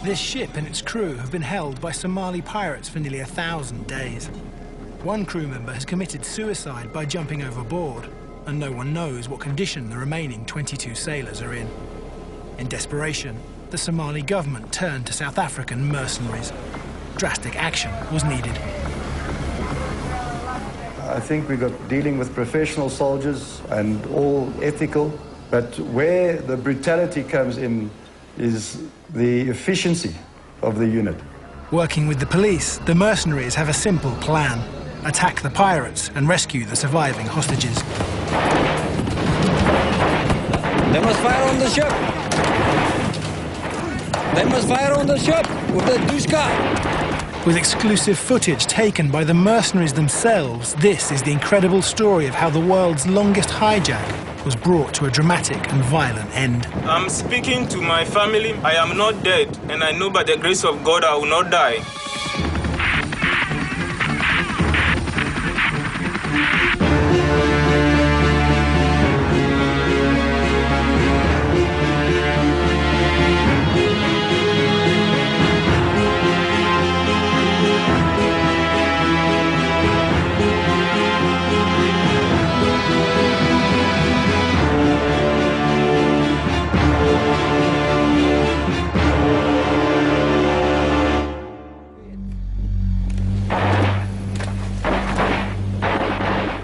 This ship and its crew have been held by Somali pirates for nearly 1,000 days. One crew member has committed suicide by jumping overboard, and no one knows what condition the remaining 22 sailors are in. In desperation, the Somali government turned to South African mercenaries. Drastic action was needed. I think we got dealing with professional soldiers and all ethical, but where the brutality comes in is the efficiency of the unit. Working with the police, the mercenaries have a simple plan: attack the pirates and rescue the surviving hostages. They must fire on the ship! They must fire on the ship with the Duska! With exclusive footage taken by the mercenaries themselves, this is the incredible story of how the world's longest hijack was brought to a dramatic and violent end. I'm speaking to my family. I am not dead, and I know by the grace of God I will not die.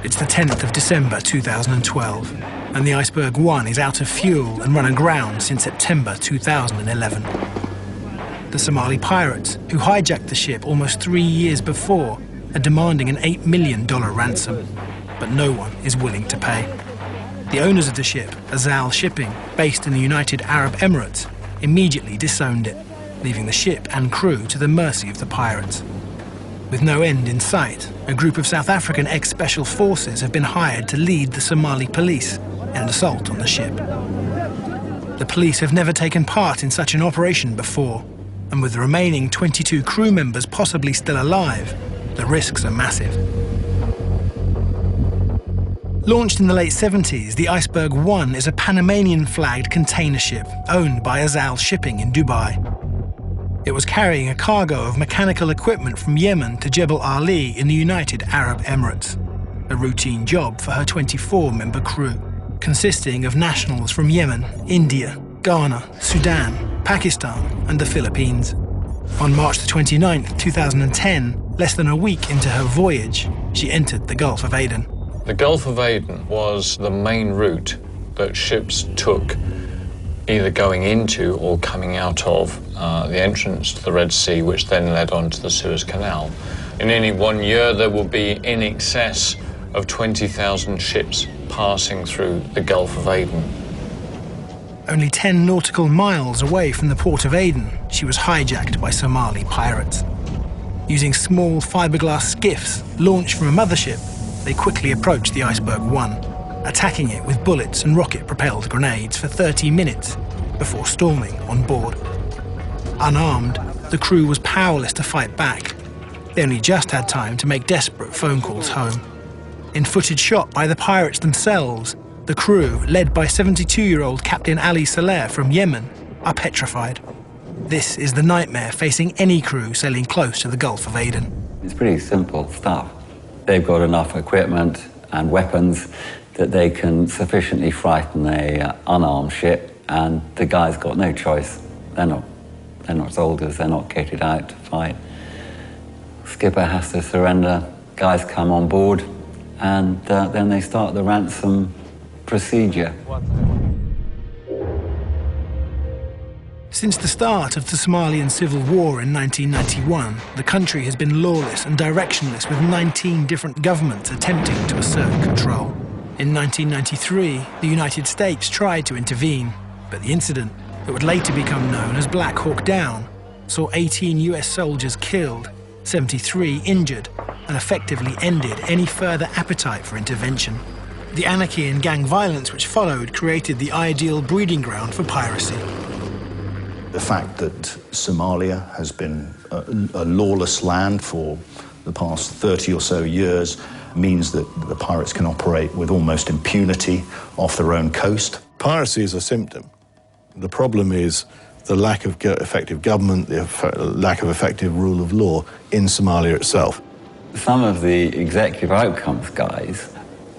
It's the 10th of December 2012, and the Iceberg 1 is out of fuel and run aground since September 2011. The Somali pirates, who hijacked the ship almost 3 years before, are demanding an $8 million ransom, but no one is willing to pay. The owners of the ship, Azal Shipping, based in the United Arab Emirates, immediately disowned it, leaving the ship and crew to the mercy of the pirates. With no end in sight, a group of South African ex-special forces have been hired to lead the Somali police in an assault on the ship. The police have never taken part in such an operation before, and with the remaining 22 crew members possibly still alive, the risks are massive. Launched in the late 70s, the Iceberg 1 is a Panamanian-flagged container ship owned by Azal Shipping in Dubai. It was carrying a cargo of mechanical equipment from Yemen to Jebel Ali in the United Arab Emirates, a routine job for her 24-member crew, consisting of nationals from Yemen, India, Ghana, Sudan, Pakistan, and the Philippines. On March the 29th, 2010, less than a week into her voyage, she entered the Gulf of Aden. The Gulf of Aden was the main route that ships took, either going into or coming out of the entrance to the Red Sea, which then led on to the Suez Canal. In any 1 year, there will be in excess of 20,000 ships passing through the Gulf of Aden. Only 10 nautical miles away from the port of Aden, she was hijacked by Somali pirates. Using small fiberglass skiffs launched from a mothership, they quickly approached the Iceberg 1, attacking it with bullets and rocket-propelled grenades for 30 minutes before storming on board. Unarmed, the crew was powerless to fight back. They only just had time to make desperate phone calls home. In footage shot by the pirates themselves, the crew, led by 72-year-old Captain Ali Saleh from Yemen, are petrified. This is the nightmare facing any crew sailing close to the Gulf of Aden. It's pretty simple stuff. They've got enough equipment and weapons that they can sufficiently frighten an unarmed ship, and the guy's got no choice. They're not soldiers, they're not kitted out to fight. Skipper has to surrender, guys come on board, and then they start the ransom procedure. Since the start of the Somalian Civil War in 1991, the country has been lawless and directionless, with 19 different governments attempting to assert control. In 1993, the United States tried to intervene, but the incident, that would later become known as Black Hawk Down, saw 18 US soldiers killed, 73 injured, and effectively ended any further appetite for intervention. The anarchy and gang violence which followed created the ideal breeding ground for piracy. The fact that Somalia has been a lawless land for the past 30 or so years means that the pirates can operate with almost impunity off their own coast. Piracy is a symptom. The problem is the lack of effective government, the lack of effective rule of law in Somalia itself. Some of the executive outcomes guys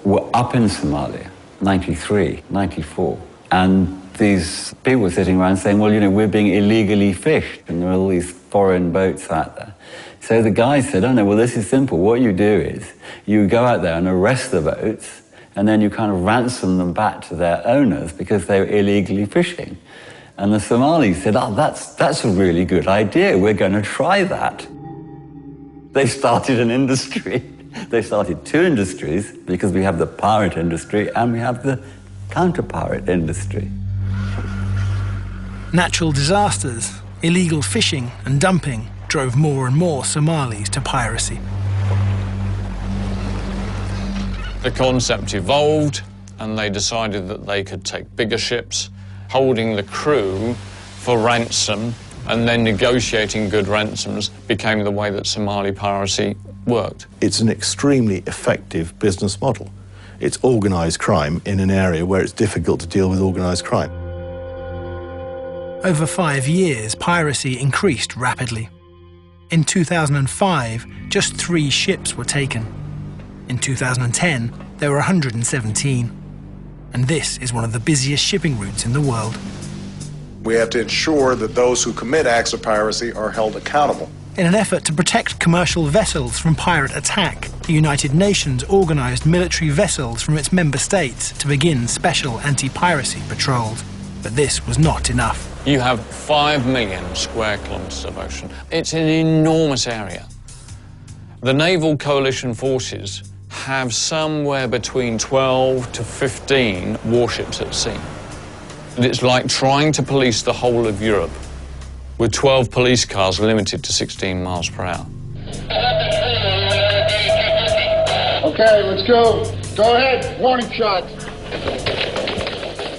were up in Somalia, 93, 94, and these people were sitting around saying, well, you know, we're being illegally fished, and there are all these foreign boats out there. So the guy said, oh no, well, this is simple. What you do is you go out there and arrest the boats, and then you kind of ransom them back to their owners because they were illegally fishing. And the Somalis said, oh, that's a really good idea. We're going to try that. They started an industry. They started two industries because we have the pirate industry and we have the counter-pirate industry. Natural disasters, illegal fishing and dumping drove more and more Somalis to piracy. The concept evolved, and they decided that they could take bigger ships, holding the crew for ransom, and then negotiating good ransoms became the way that Somali piracy worked. It's an extremely effective business model. It's organised crime in an area where it's difficult to deal with organised crime. Over 5 years, piracy increased rapidly. In 2005, just 3 ships were taken. In 2010, there were 117. And this is one of the busiest shipping routes in the world. We have to ensure that those who commit acts of piracy are held accountable. In an effort to protect commercial vessels from pirate attack, the United Nations organised military vessels from its member states to begin special anti-piracy patrols. But this was not enough. You have 5 million square kilometres of ocean. It's an enormous area. The naval coalition forces have somewhere between 12 to 15 warships at sea. And it's like trying to police the whole of Europe with 12 police cars limited to 16 miles per hour. Okay, let's go. Go ahead, warning shot.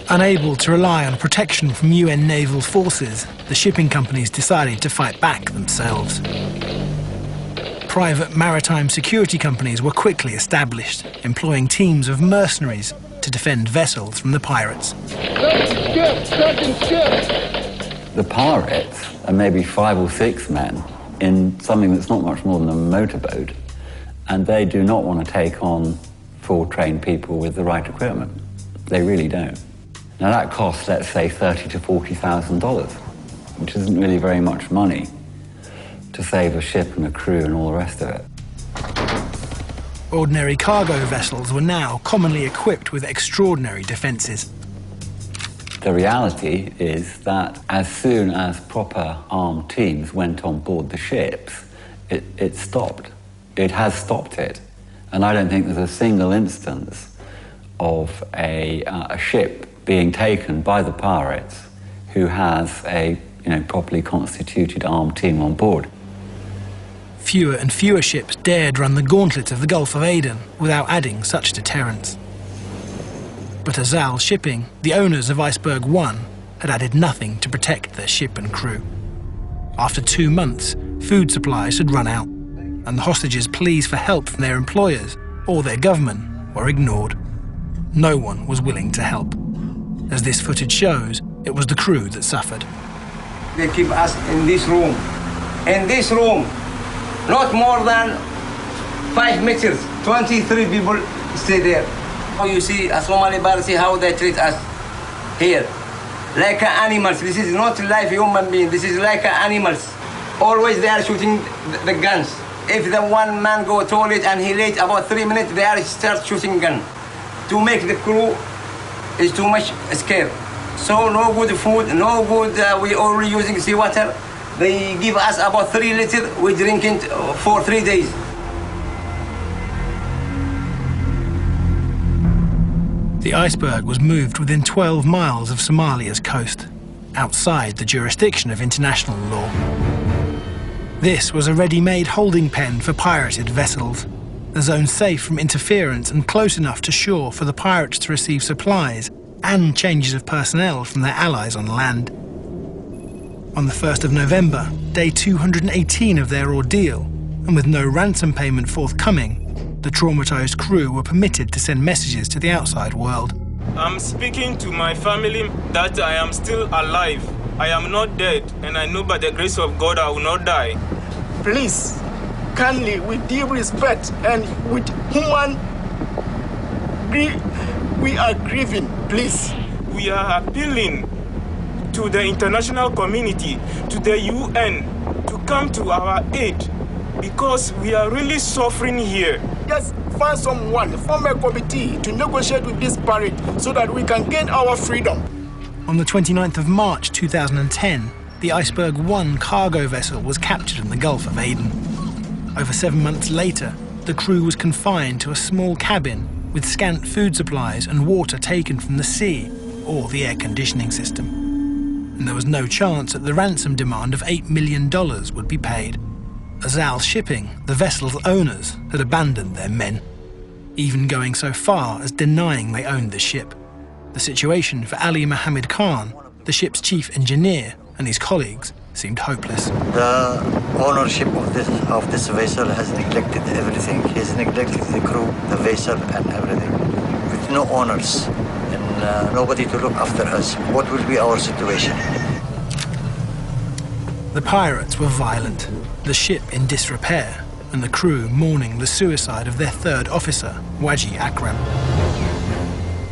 Unable to rely on protection from UN naval forces, the shipping companies decided to fight back themselves. Private maritime security companies were quickly established, employing teams of mercenaries to defend vessels from the pirates. Second skip. The pirates are maybe 5 or 6 men in something that's not much more than a motorboat, and they do not want to take on full trained people with the right equipment. They really don't. Now that costs, let's say, $30,000 to $40,000, which isn't really very much money to save a ship and a crew and all the rest of it. Ordinary cargo vessels were now commonly equipped with extraordinary defences. The reality is that as soon as proper armed teams went on board the ships, it stopped. It has stopped it. And I don't think there's a single instance of a ship being taken by the pirates who has a properly constituted armed team on board. Fewer and fewer ships dared run the gauntlet of the Gulf of Aden without adding such deterrence. But Azal Shipping, the owners of Iceberg 1, had added nothing to protect their ship and crew. After 2 months, food supplies had run out, and the hostages' pleas for help from their employers or their government were ignored. No one was willing to help. As this footage shows, it was the crew that suffered. They keep us in this room. In this room, not more than 5 meters, 23 people stay there. You see, a Somali Barsi, how they treat us here. Like animals. This is not like human beings. This is like animals. Always they are shooting the guns. If the one man go toilet and he late about 3 minutes, they are start shooting gun. To make the crew is too much scared. So no good food, no good, we only using seawater. They give us about 3 liters, we drink it for 3 days. The Iceberg was moved within 12 miles of Somalia's coast, outside the jurisdiction of international law. This was a ready-made holding pen for pirated vessels, a zone safe from interference and close enough to shore for the pirates to receive supplies and changes of personnel from their allies on land. On the 1st of November, day 218 of their ordeal, and with no ransom payment forthcoming, the traumatized crew were permitted to send messages to the outside world. I'm speaking to my family that I am still alive. I am not dead, and I know by the grace of God I will not die. Please, kindly, with due respect and with human we are grieving, please. We are appealing to the international community, to the UN, to come to our aid, because we are really suffering here. Just find someone, form a committee to negotiate with this pirate so that we can gain our freedom. On the 29th of March 2010, the Iceberg 1 cargo vessel was captured in the Gulf of Aden. Over 7 months later, the crew was confined to a small cabin with scant food supplies and water taken from the sea or the air conditioning system. And there was no chance that the ransom demand of $8 million would be paid. Azal Shipping, the vessel's owners, had abandoned their men, even going so far as denying they owned the ship. The situation for Ali Mohammed Khan, the ship's chief engineer, and his colleagues seemed hopeless. The ownership of this vessel has neglected everything. He has neglected the crew, the vessel, and everything. With no owners and nobody to look after us, what will be our situation? The pirates were violent, the ship in disrepair, and the crew mourning the suicide of their third officer, Waji Akram.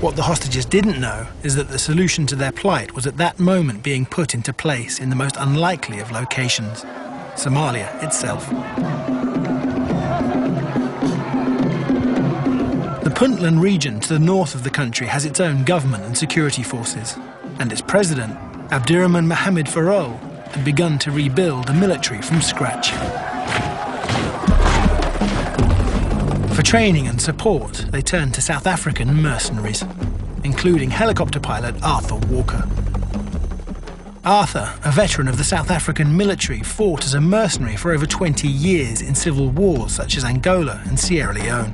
What the hostages didn't know is that the solution to their plight was at that moment being put into place in the most unlikely of locations, Somalia itself. The Puntland region to the north of the country has its own government and security forces, and its president, Abdirahman Mohamed Farol, had begun to rebuild the military from scratch. For training and support, they turned to South African mercenaries, including helicopter pilot Arthur Walker. Arthur, a veteran of the South African military, fought as a mercenary for over 20 years in civil wars such as Angola and Sierra Leone.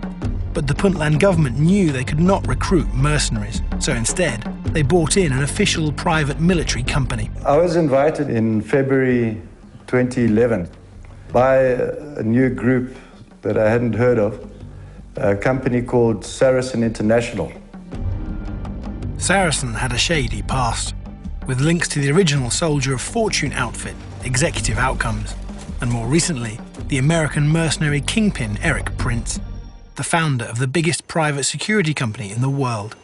But the Puntland government knew they could not recruit mercenaries, so instead, they brought in an official private military company. I was invited in February 2011 by a new group that I hadn't heard of, a company called Saracen International. Saracen had a shady past, with links to the original Soldier of Fortune outfit, Executive Outcomes, and more recently, the American mercenary kingpin Eric Prince, the founder of the biggest private security company in the world,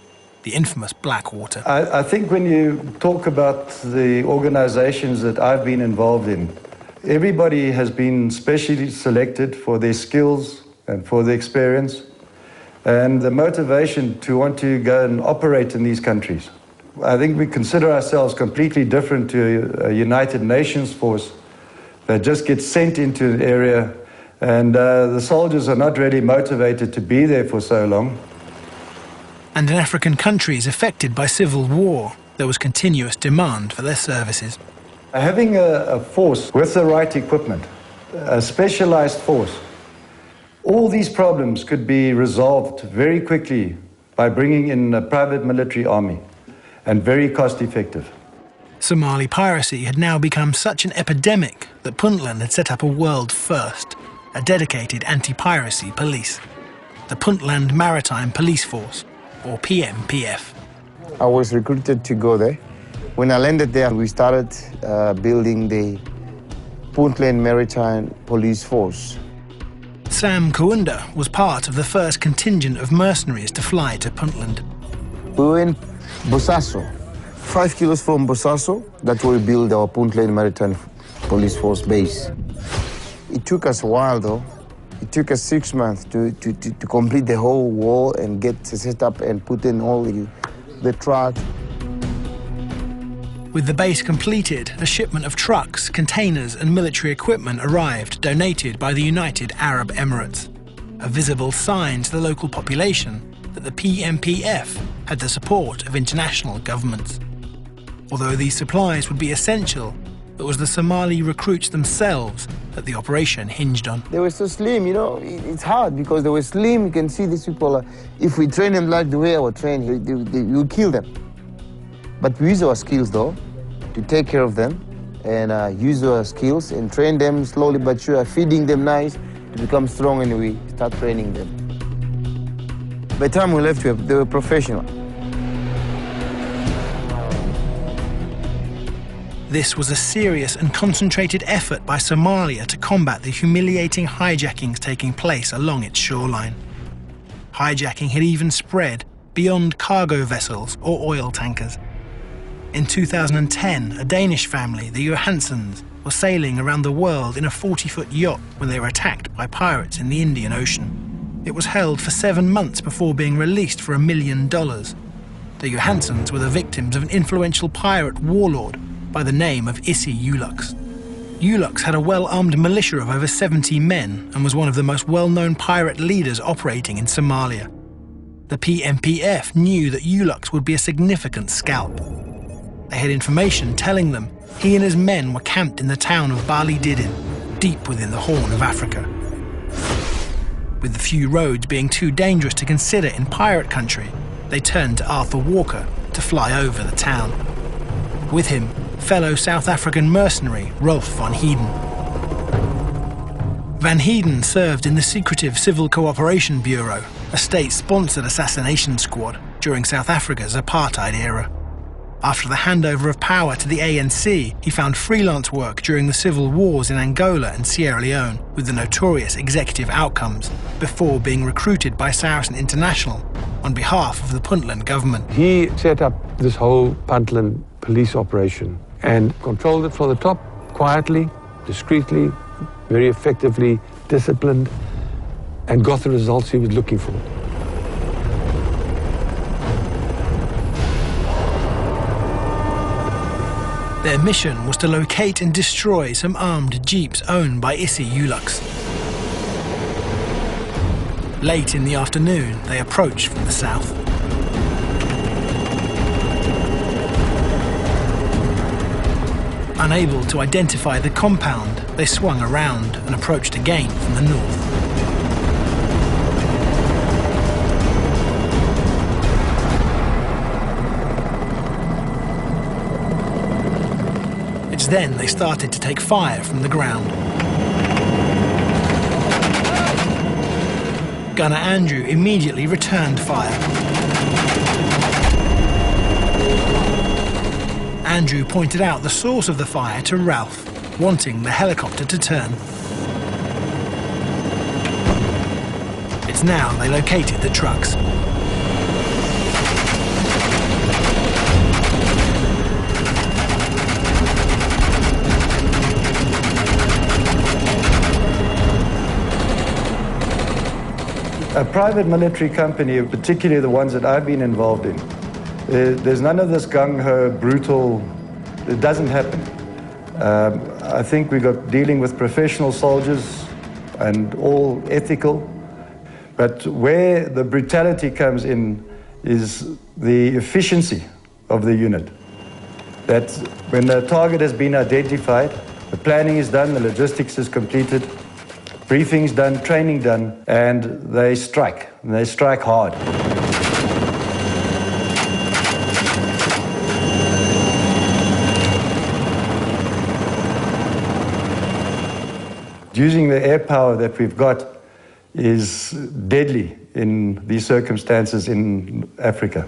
the infamous Blackwater. I think when you talk about the organizations that I've been involved in, everybody has been specially selected for their skills and for the experience and the motivation to want to go and operate in these countries. I think we consider ourselves completely different to a United Nations force that just gets sent into an area, and the soldiers are not really motivated to be there for so long. And in African countries affected by civil war, there was continuous demand for their services. Having a force with the right equipment, a specialized force, all these problems could be resolved very quickly by bringing in a private military army, and very cost-effective. Somali piracy had now become such an epidemic that Puntland had set up a world first, a dedicated anti-piracy police, the Puntland Maritime Police Force, or PMPF. I was recruited to go there. When I landed there, we started building the Puntland Maritime Police Force. Sam Kaunda was part of the first contingent of mercenaries to fly to Puntland. We were in Bosaso, 5 kilos from Bosaso, that's where we built our Puntland Maritime Police Force base. It took us a while though. It took us 6 months to complete the whole wall and get set up and put in all the truck. With the base completed, a shipment of trucks, containers and military equipment arrived, donated by the United Arab Emirates, a visible sign to the local population that the PMPF had the support of international governments. Although these supplies would be essential, it was the Somali recruits themselves that the operation hinged on. They were so slim, you know, it's hard because they were slim. You can see these people, if we train them like the way I would train, you'll kill them. But we use our skills, though, to take care of them and use our skills and train them slowly but sure, feeding them nice to become strong, and we start training them. By the time we left, they were professional. This was a serious and concentrated effort by Somalia to combat the humiliating hijackings taking place along its shoreline. Hijacking had even spread beyond cargo vessels or oil tankers. In 2010, a Danish family, the Johansons, were sailing around the world in a 40-foot yacht when they were attacked by pirates in the Indian Ocean. It was held for 7 months before being released for $1 million. The Johansons were the victims of an influential pirate warlord by the name of Issi Ulux. Ulux had a well-armed militia of over 70 men and was one of the most well-known pirate leaders operating in Somalia. The PMPF knew that Ulux would be a significant scalp. They had information telling them he and his men were camped in the town of Bali Didin, deep within the Horn of Africa. With the few roads being too dangerous to consider in pirate country, they turned to Arthur Walker to fly over the town. With him, fellow South African mercenary Rolf van Heeden. Van Heeden served in the secretive Civil Cooperation Bureau, a state-sponsored assassination squad during South Africa's apartheid era. After the handover of power to the ANC, he found freelance work during the civil wars in Angola and Sierra Leone with the notorious Executive Outcomes, before being recruited by Saracen International on behalf of the Puntland government. He set up this whole Puntland police operation and controlled it from the top, quietly, discreetly, very effectively, disciplined, and got the results he was looking for. Their mission was to locate and destroy some armed jeeps owned by Issi Ulux. Late in the afternoon, they approached from the south. Unable to identify the compound, they swung around and approached again from the north. It's then they started to take fire from the ground. Gunner Andrew immediately returned fire. Andrew pointed out the source of the fire to Ralph, wanting the helicopter to turn. It's now they located the trucks. A private military company, particularly the ones that I've been involved in, there's none of this gung-ho, brutal, it doesn't happen. I think we got dealing with professional soldiers and all ethical, but where the brutality comes in is the efficiency of the unit. That when the target has been identified, the planning is done, the logistics is completed, briefing's done, training done, and they strike hard. Using the air power that we've got is deadly in these circumstances in Africa.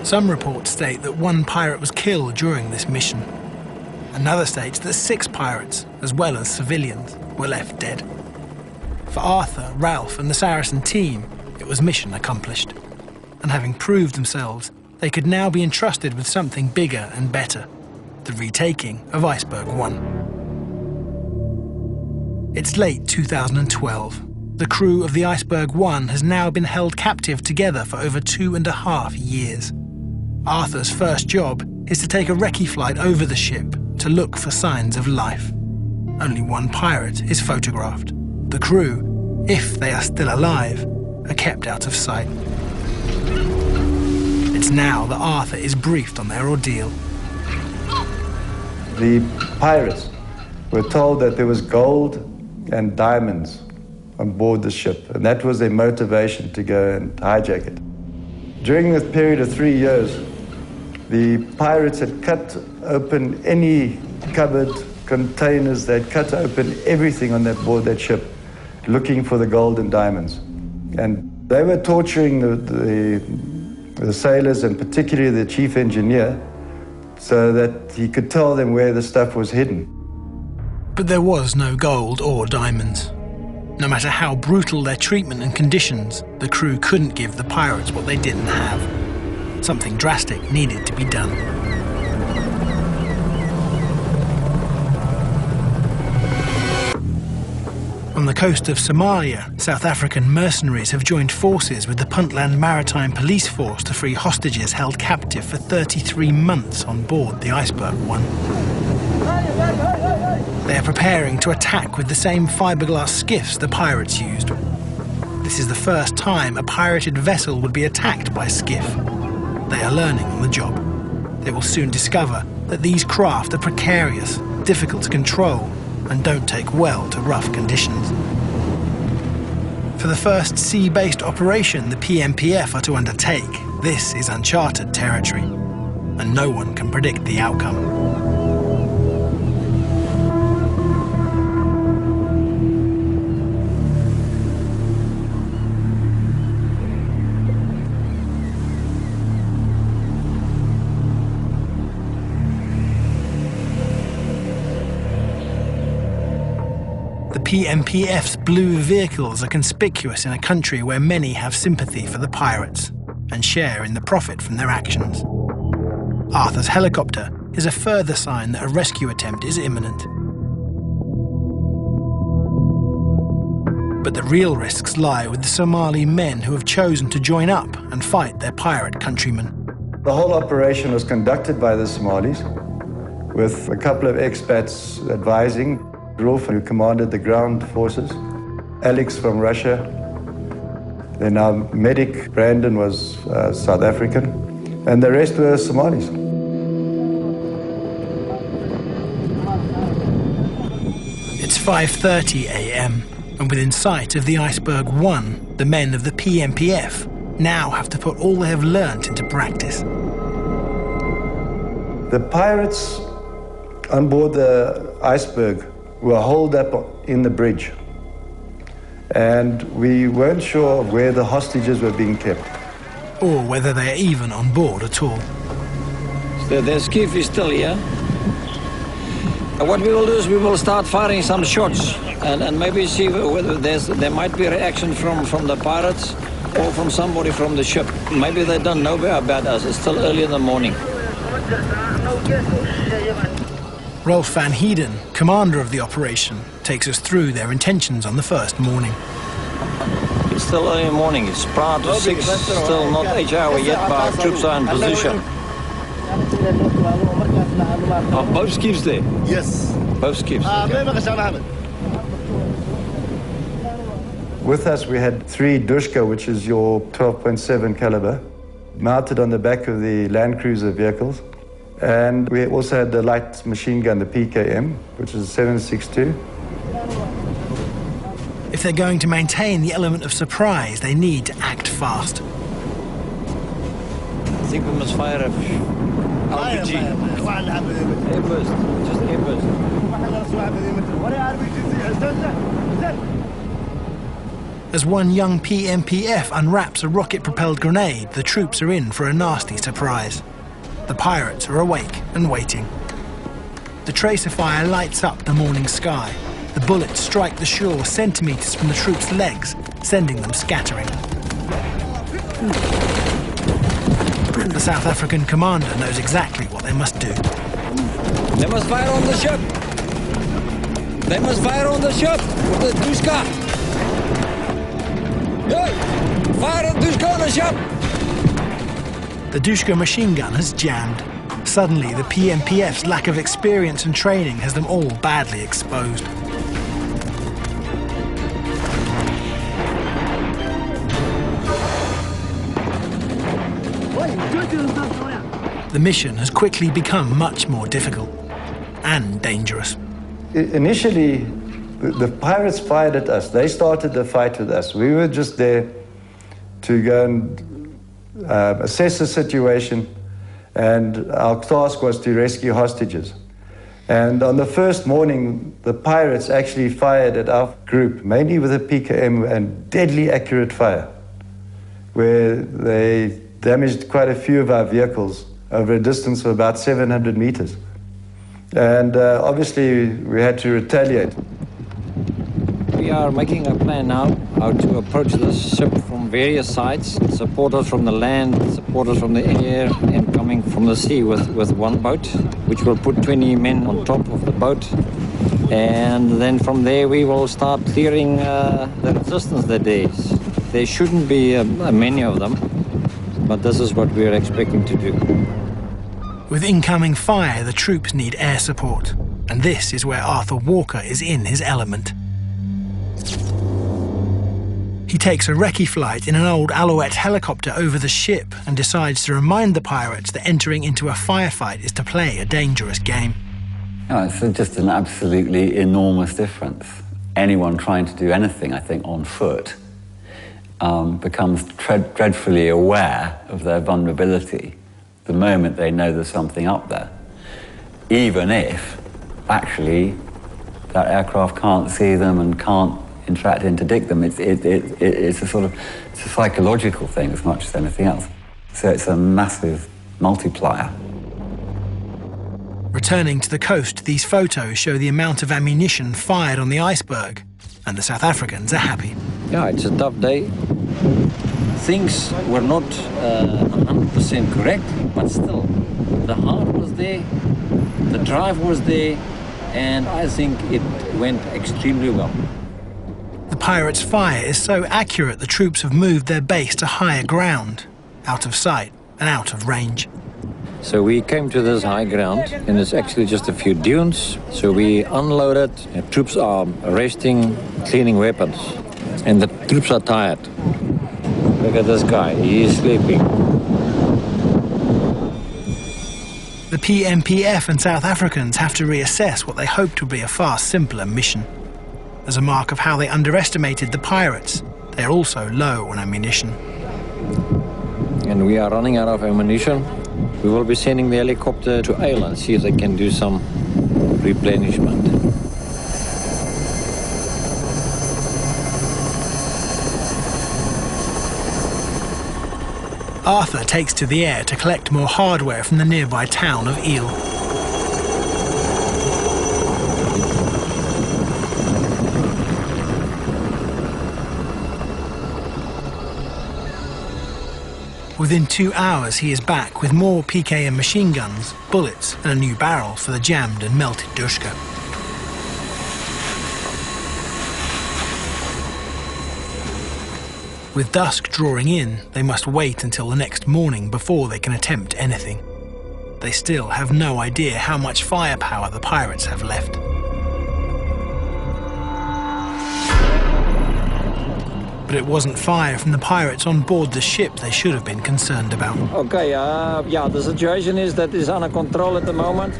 Some reports state that 1 pirate was killed during this mission. Another states that 6 pirates, as well as civilians, were left dead. For Arthur, Ralph and the Saracen team, it was mission accomplished. And having proved themselves, they could now be entrusted with something bigger and better, the retaking of Iceberg 1. It's late 2012. The crew of the Iceberg 1 has now been held captive together for over 2.5 years. Arthur's first job is to take a recce flight over the ship to look for signs of life. Only 1 pirate is photographed. The crew, if they are still alive, are kept out of sight. It's now that Arthur is briefed on their ordeal. The pirates were told that there was gold and diamonds on board the ship, and that was their motivation to go and hijack it. During the period of 3 years, the pirates had cut open any cupboard, containers, they'd cut open everything on board that ship, looking for the gold and diamonds. And they were torturing the sailors, and particularly the chief engineer, so that he could tell them where the stuff was hidden. But there was no gold or diamonds. No matter how brutal their treatment and conditions, the crew couldn't give the pirates what they didn't have. Something drastic needed to be done. On the coast of Somalia, South African mercenaries have joined forces with the Puntland Maritime Police Force to free hostages held captive for 33 months on board the Iceberg 1. They are preparing to attack with the same fiberglass skiffs the pirates used. This is the first time a pirated vessel would be attacked by a skiff. They are learning on the job. They will soon discover that these craft are precarious, difficult to control, and don't take well to rough conditions. For the first sea-based operation the PMPF are to undertake, this is uncharted territory, and no one can predict the outcome. PMPF's blue vehicles are conspicuous in a country where many have sympathy for the pirates and share in the profit from their actions. Arthur's helicopter is a further sign that a rescue attempt is imminent. But the real risks lie with the Somali men who have chosen to join up and fight their pirate countrymen. The whole operation was conducted by the Somalis, with a couple of expats advising. Rolf, who commanded the ground forces, Alex from Russia, then our medic, Brandon, was South African, and the rest were Somalis. It's 5:30 a.m, and within sight of the Iceberg 1, the men of the PMPF now have to put all they have learnt into practice. The pirates on board the Iceberg were holed up in the bridge, and we weren't sure where the hostages were being kept. Or whether they're even on board at all. So the skiff is still here. What we will do is we will start firing some shots and maybe see whether there might be reaction from the pirates or from somebody from the ship. Maybe they don't know about us. It's still early in the morning. Rolf van Heeden, commander of the operation, takes us through their intentions on the first morning. It's still early in the morning. It's prior to 6, still not 8 hours yet, but our troops are in position. Are both skiffs there? Yes. Both skiffs. Okay. With us we had 3 Dushka, which is your 12.7 caliber, mounted on the back of the Land Cruiser vehicles. And we also had the light machine gun, the PKM, which is a 7.62. If they're going to maintain the element of surprise, they need to act fast. I think we must fire a RPG. Airburst, just airburst. As one young PMPF unwraps a rocket-propelled grenade, the troops are in for a nasty surprise. The pirates are awake and waiting. The tracer fire lights up the morning sky. The bullets strike the shore centimeters from the troops' legs, sending them scattering. The South African commander knows exactly what they must do. They must fire on the ship! They must fire on the ship with the Dushka! Hey! Fire on Dushka on the ship! The Dushka machine gun has jammed. Suddenly, the PMPF's lack of experience and training has them all badly exposed. The mission has quickly become much more difficult. and dangerous. Initially, the pirates fired at us. They started the fight with us. We were just there to go and assess the situation, and our task was to rescue hostages. And on the first morning, the pirates actually fired at our group, mainly with a PKM and deadly accurate fire, where they damaged quite a few of our vehicles over a distance of about 700 meters. And obviously, we had to retaliate. We are making a plan now how to approach this ship from various sides, supporters from the land, supporters from the air, and coming from the sea with one boat, which will put 20 men on top of the boat. And then from there we will start clearing the resistance that there is. There shouldn't be many of them, but this is what we're expecting to do. With incoming fire, the troops need air support, and this is where Arthur Walker is in his element. He takes a recce flight in an old Alouette helicopter over the ship and decides to remind the pirates that entering into a firefight is to play a dangerous game. Oh, it's just an absolutely enormous difference. Anyone trying to do anything, I think, on foot becomes dreadfully aware of their vulnerability the moment they know there's something up there, even if actually that aircraft can't see them and can't interact, interdict them. It's a sort of it's a psychological thing as much as anything else. So it's a massive multiplier. Returning to the coast, these photos show the amount of ammunition fired on the iceberg, and the South Africans are happy. Yeah, it's a tough day. Things were not 100% correct, but still, the heart was there, the drive was there, and I think it went extremely well. The pirates' fire is so accurate the troops have moved their base to higher ground, out of sight and out of range. So we came to this high ground, and it's actually just a few dunes. So we unloaded, and troops are resting, cleaning weapons, and the troops are tired. Look at this guy, he is sleeping. The PMPF and South Africans have to reassess what they hoped would be a far simpler mission. As a mark of how they underestimated the pirates, they are also low on ammunition. And we are running out of ammunition. We will be sending the helicopter to Isle and see if they can do some replenishment. Arthur takes to the air to collect more hardware from the nearby town of Ile. Within 2 hours, he is back with more PKM machine guns, bullets, and a new barrel for the jammed and melted Dushka. With dusk drawing in, they must wait until the next morning before they can attempt anything. They still have no idea how much firepower the pirates have left. But it wasn't fire from the pirates on board the ship they should have been concerned about. Okay, yeah, the situation is that it's under control at the moment.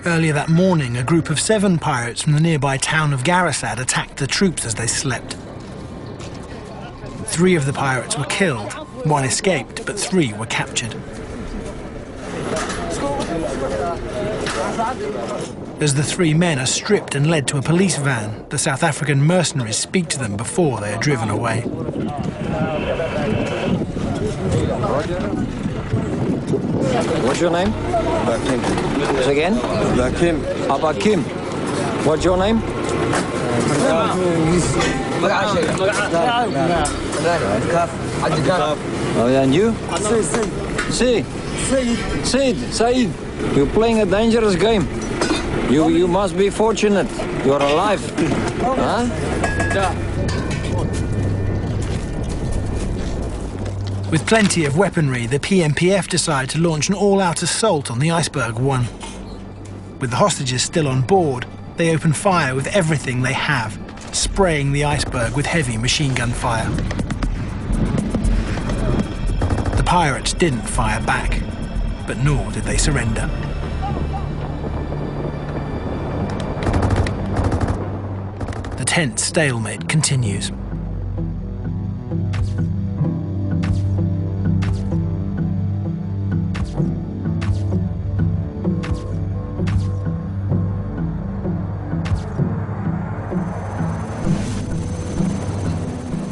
Earlier that morning, a group of 7 pirates from the nearby town of Garissad attacked the troops as they slept. 3 of the pirates were killed, 1 escaped, but 3 were captured. As the 3 men are stripped and led to a police van, the South African mercenaries speak to them before they are driven away. What's your name? Abakim. Say again? Abakim. Abakim. What's your name? Oh, yeah, and you? Said. You're playing a dangerous game. You must be fortunate. You're alive. Huh? With plenty of weaponry, the PMPF decide to launch an all-out assault on the Iceberg 1. With the hostages still on board, they open fire with everything they have, spraying the iceberg with heavy machine gun fire. The pirates didn't fire back, but nor did they surrender. tense stalemate continues.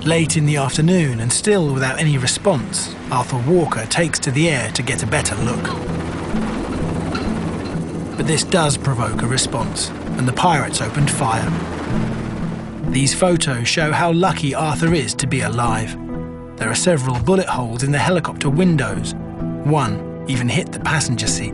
Late in the afternoon, and still without any response, Arthur Walker takes to the air to get a better look. But this does provoke a response, and the pirates opened fire. These photos show how lucky Arthur is to be alive. There are several bullet holes in the helicopter windows. One even hit the passenger seat.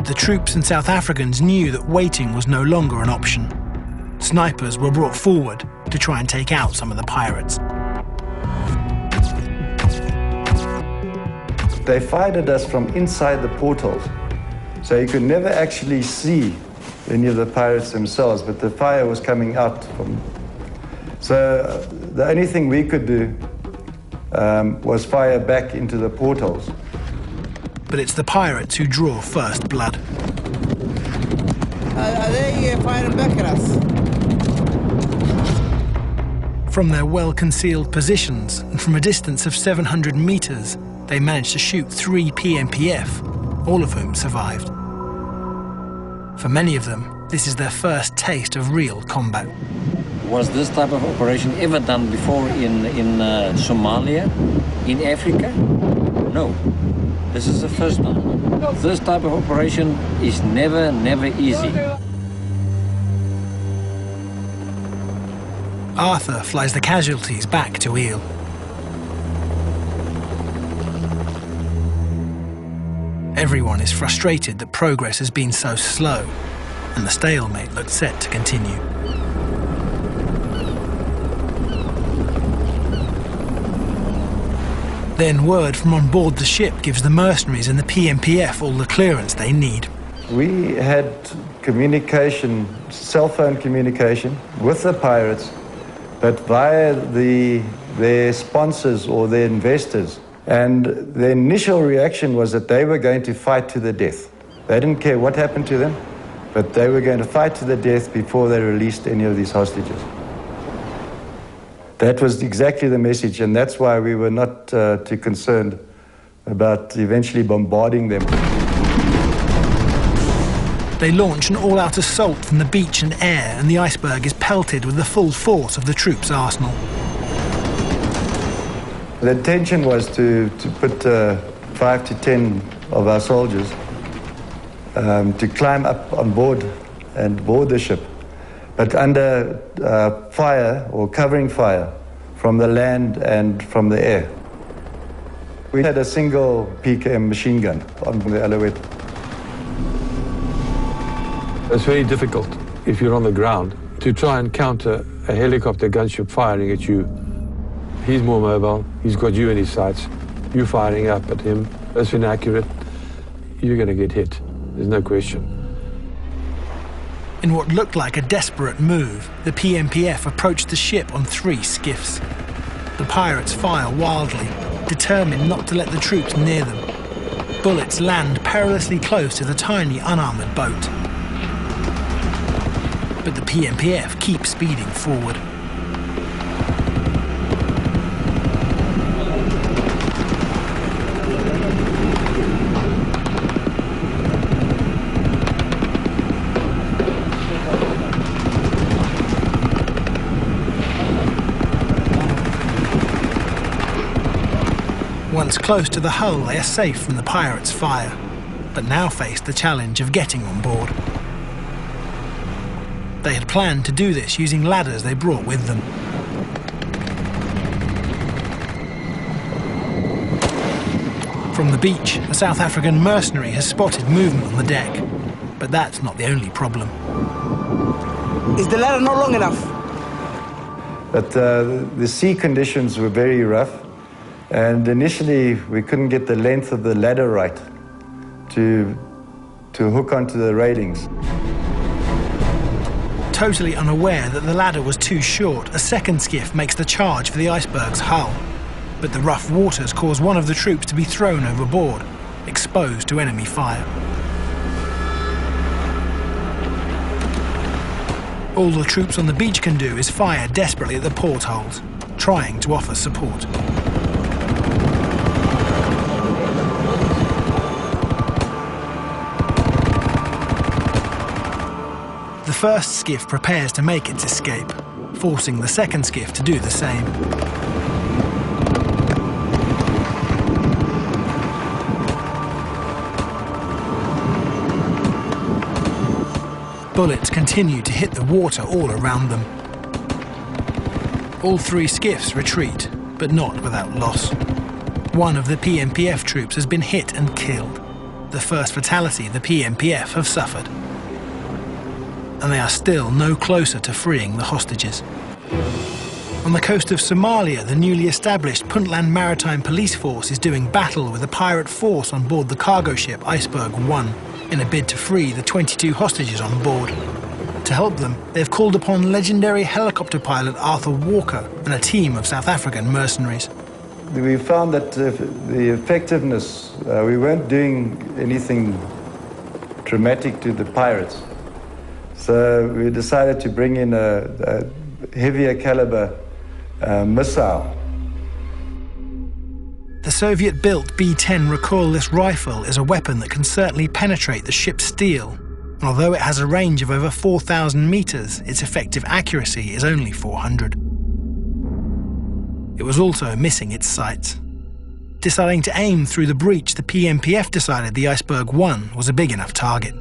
The troops and South Africans knew that waiting was no longer an option. Snipers were brought forward to try and take out some of the pirates. They fired at us from inside the portholes, so you could never actually see any of the pirates themselves, but the fire was coming out from... So the only thing we could do was fire back into the portholes. But it's the pirates who draw first blood. Are they firing back at us? From their well-concealed positions and from a distance of 700 meters, they managed to shoot 3 PMPF, all of whom survived. For many of them, this is their first taste of real combat. Was this type of operation ever done before in Somalia, in Africa? No. This is the first time. This type of operation is never easy. Arthur flies the casualties back to Eel. Everyone is frustrated that progress has been so slow, and the stalemate looks set to continue. Then word from on board the ship gives the mercenaries and the PMPF all the clearance they need. We had communication, cell phone communication, with the pirates, but via their sponsors or their investors. And the initial reaction was that they were going to fight to the death. They didn't care what happened to them, but they were going to fight to the death before they released any of these hostages. That was exactly the message, and that's why we were not too concerned about eventually bombarding them. They launch an all-out assault from the beach and air, and the iceberg is pelted with the full force of the troops' arsenal. The intention was to put 5 to 10 of our soldiers to climb up on board and board the ship, but under fire or covering fire from the land and from the air. We had a single PKM machine gun on the Alouette. It's very difficult, if you're on the ground, to try and counter a helicopter gunship firing at you. He's more mobile, he's got you in his sights, you firing up at him, that's inaccurate, you're going to get hit, there's no question. In what looked like a desperate move, the PMPF approached the ship on 3 skiffs. The pirates fire wildly, determined not to let the troops near them. Bullets land perilously close to the tiny unarmoured boat. But the PMPF keep speeding forward. Once close to the hull, they are safe from the pirates' fire, but now face the challenge of getting on board. They had planned to do this using ladders they brought with them. From the beach, a South African mercenary has spotted movement on the deck, but that's not the only problem. Is the ladder not long enough? But the sea conditions were very rough. And initially, we couldn't get the length of the ladder right to hook onto the railings. Totally unaware that the ladder was too short, a second skiff makes the charge for the iceberg's hull. but the rough waters cause one of the troops to be thrown overboard, exposed to enemy fire. All the troops on the beach can do is fire desperately at the portholes, trying to offer support. The first skiff prepares to make its escape, forcing the second skiff to do the same. Bullets continue to hit the water all around them. All three skiffs retreat, but not without loss. One of the PMPF troops has been hit and killed, the first fatality the PMPF have suffered. And they are still no closer to freeing the hostages. On the coast of Somalia, the newly established Puntland Maritime Police Force is doing battle with a pirate force on board the cargo ship Iceberg 1 in a bid to free the 22 hostages on board. To help them, they've called upon legendary helicopter pilot Arthur Walker and a team of South African mercenaries. We found that the effectiveness, we weren't doing anything dramatic to the pirates. So we decided to bring in a heavier caliber missile. The Soviet-built B-10 recoilless rifle is a weapon that can certainly penetrate the ship's steel. And although it has a range of over 4,000 meters, its effective accuracy is only 400. It was also missing its sights. Deciding to aim through the breach, the PMPF decided the Iceberg 1 was a big enough target.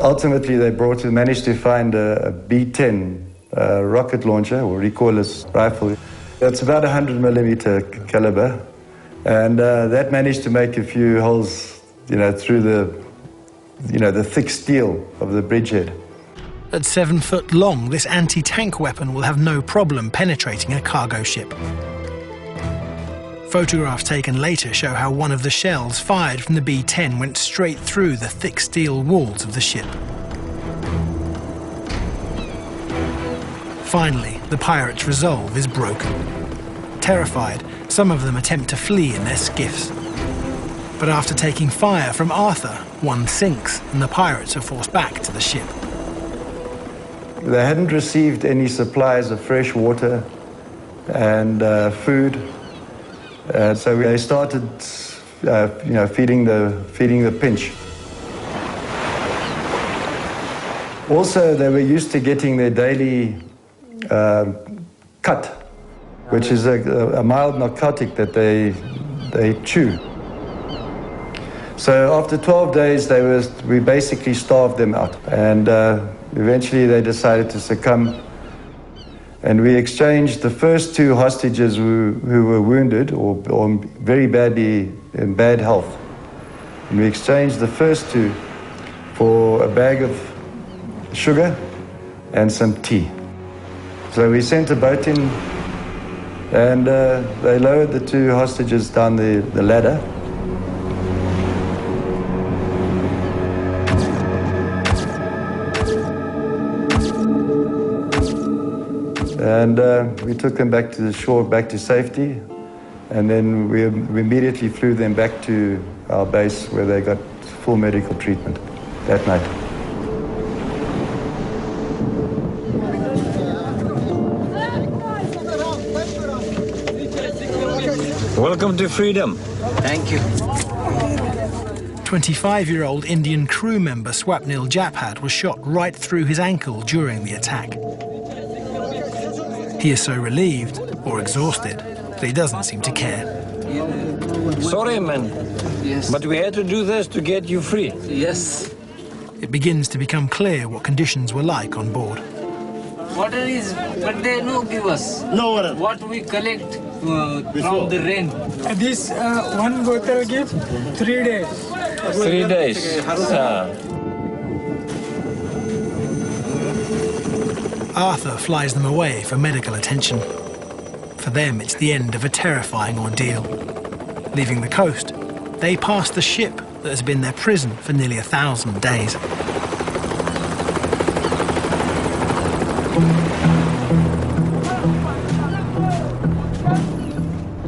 Ultimately, they managed to find a B-10 rocket launcher, or recoilless rifle. That's about 100 millimeter caliber, and that managed to make a few holes, through the thick steel of the bridgehead. At 7 foot long, this anti-tank weapon will have no problem penetrating a cargo ship. Photographs taken later show how one of the shells fired from the B-10 went straight through the thick steel walls of the ship. Finally, the pirates' resolve is broken. Terrified, some of them attempt to flee in their skiffs. But after taking fire from Arthur, one sinks and the pirates are forced back to the ship. They hadn't received any supplies of fresh water and food. So they started, feeding the pinch. Also, they were used to getting their daily cut, which is a mild narcotic that they chew. So after 12 days, we basically starved them out, and eventually they decided to succumb. And we exchanged the first 2 hostages who were wounded or very badly in bad health. And we exchanged the first 2 for a bag of sugar and some tea. So we sent a boat in, and they lowered the 2 hostages down the ladder. And we took them back to the shore, back to safety, and then we immediately flew them back to our base where they got full medical treatment that night. Welcome to freedom. Thank you. 25-year-old Indian crew member Swapnil Japhad was shot right through his ankle during the attack. He is so relieved, or exhausted, that he doesn't seem to care. Sorry, man. Yes. But we had to do this to get you free. Yes. It begins to become clear what conditions were like on board. Water is, but they no give us. No water. What we collect from the rain. This one bottle give 3 days. 3 days. Arthur flies them away for medical attention. For them, it's the end of a terrifying ordeal. Leaving the coast, they pass the ship that has been their prison for nearly 1,000 days.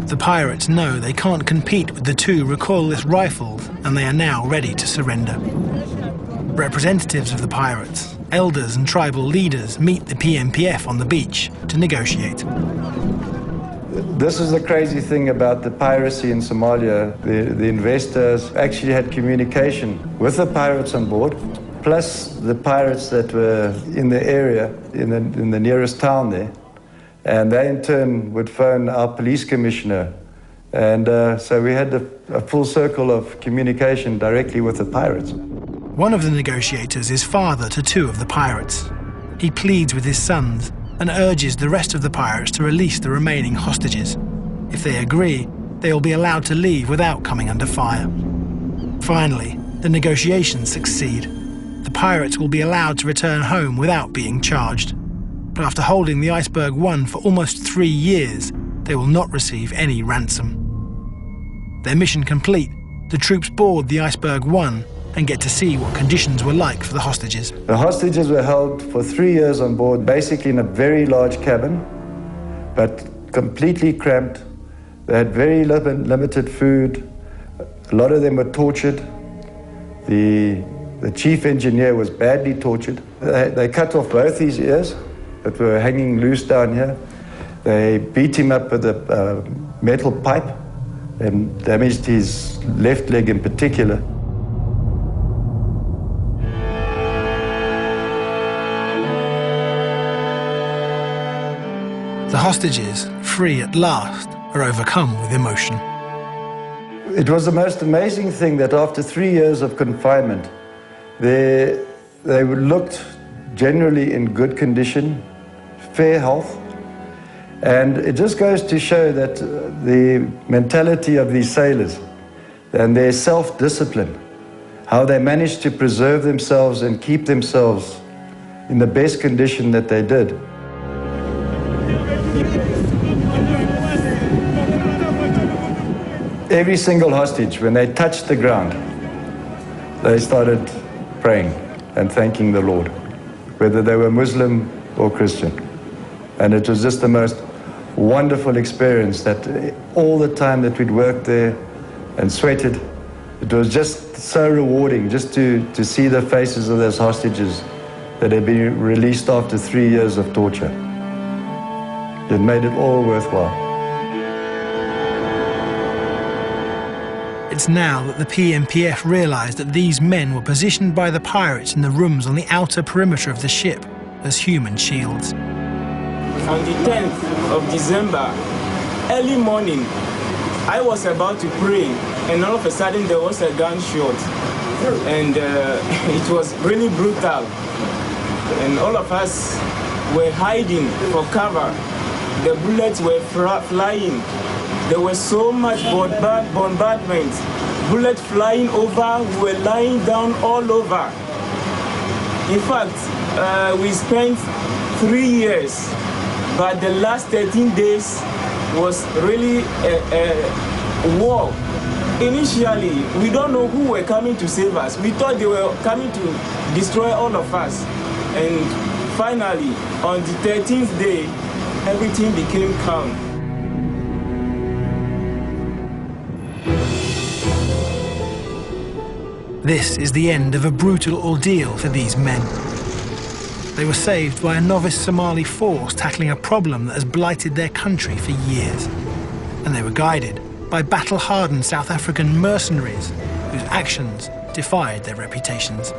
The pirates know they can't compete with the 2 recoilless rifles, and they are now ready to surrender. Representatives of the pirates, elders and tribal leaders meet the PMPF on the beach to negotiate. This is the crazy thing about the piracy in Somalia. The investors actually had communication with the pirates on board, plus the pirates that were in the area, in the nearest town there. And they in turn would phone our police commissioner. And so we had a full circle of communication directly with the pirates. One of the negotiators is father to 2 of the pirates. He pleads with his sons and urges the rest of the pirates to release the remaining hostages. If they agree, they will be allowed to leave without coming under fire. Finally, the negotiations succeed. The pirates will be allowed to return home without being charged. But after holding the Iceberg 1 for almost 3 years, they will not receive any ransom. Their mission complete, the troops board the Iceberg 1 and get to see what conditions were like for the hostages. The hostages were held for 3 years on board, basically in a very large cabin, but completely cramped. They had very limited food. A lot of them were tortured. The chief engineer was badly tortured. They cut off both his ears that were hanging loose down here. They beat him up with a metal pipe and damaged his left leg in particular. The hostages, free at last, are overcome with emotion. It was the most amazing thing that after 3 years of confinement, they looked generally in good condition, fair health, and it just goes to show that the mentality of these sailors and their self-discipline, how they managed to preserve themselves and keep themselves in the best condition that they did. Every single hostage, when they touched the ground, they started praying and thanking the Lord, whether they were Muslim or Christian. And it was just the most wonderful experience that all the time that we'd worked there and sweated, it was just so rewarding just to see the faces of those hostages that had been released after 3 years of torture. It made it all worthwhile. It's now that the PMPF realised that these men were positioned by the pirates in the rooms on the outer perimeter of the ship as human shields. On the 10th of December, early morning, I was about to pray, and all of a sudden there was a gunshot, and it was really brutal. And all of us were hiding for cover. The bullets were flying. There was so much bombardment. Bullets flying over, we were lying down all over. In fact, we spent 3 years, but the last 13 days was really a war. Initially, we don't know who were coming to save us. We thought they were coming to destroy all of us. And finally, on the 13th day, everything became calm. This is the end of a brutal ordeal for these men. They were saved by a novice Somali force tackling a problem that has blighted their country for years. And they were guided by battle-hardened South African mercenaries whose actions defied their reputations.